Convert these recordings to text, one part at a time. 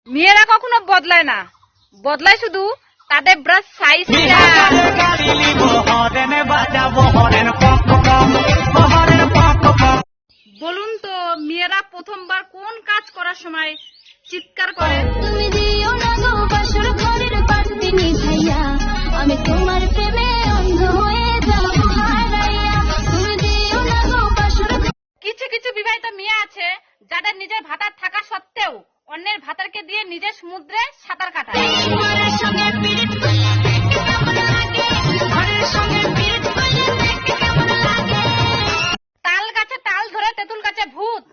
মেয়েরা কখনো বদলায় না, বদলায় শুধু তাদের ব্রাশ সাইজটা। বলুন তো মেয়েরা প্রথমবার কোন কাজ করার সময় চিৎকার করে? তুমি দিও না গো বাসর ঘরের বাতি নিভাইয়া, আমি তোমার প্রেমে অন্ধ হয়ে যাব হারাইয়া। তুমি দিও না গো বাসর। কিছু কিছু বিবাহিত মেয়ে আছে যাদের নিজের ভাতার থাকা সত্ত্বেও অন্যের ভাতারকে দিয়ে নিজের সমুদ্রে সাঁতার কাটায়। ঘরের সঙ্গে পীড়িত করলে দেখতে কেমন লাগে, ঘরের সঙ্গে পীড়িত করলে দেখতে কেমন লাগে। তাল গাছে তাল ধরে তেঁতুল গাছে ভূত,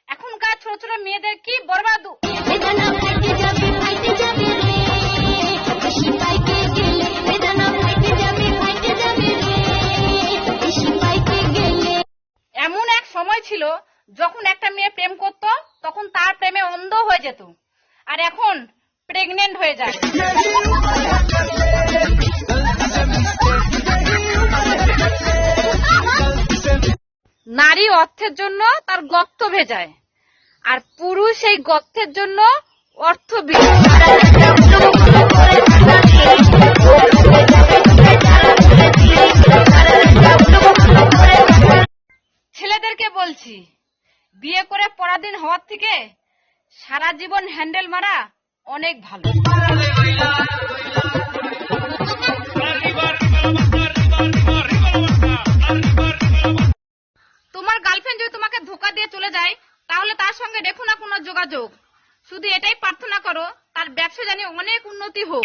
এখনকার ছোট ছোট মেয়েদের কি বরবাদ। বেদানা ফাইটে যাবে রে, বেশি পাইতে গেলে বেদানা ফাইটে যাবে রে, বেশি পাইতে গেলে। এমন এক সময় ছিল যখন একটা মেয়ে প্রেম করত তখন তার প্রেমে অন্ধ হয়ে যেত, আর এখন প্রেগনেন্ট হয়ে যায়। নারী অর্থের জন্য তার গর্ত ভেজায়, আর পুরুষ এই গর্তের জন্য অর্থ বিজয়। ছেলেদেরকে বলছি, বিয়ে করে পরাধীন হওয়ার থেকে সারা জীবন হ্যান্ডেল মারা অনেক ভালো। তোমার গার্লফ্রেন্ড যদি তোমাকে ধোকা দিয়ে চলে যায় তাহলে তার সঙ্গে রেখো না কোনো যোগাযোগ, শুধু এটাই প্রার্থনা করো তার ব্যবসা জানি অনেক উন্নতি হোক।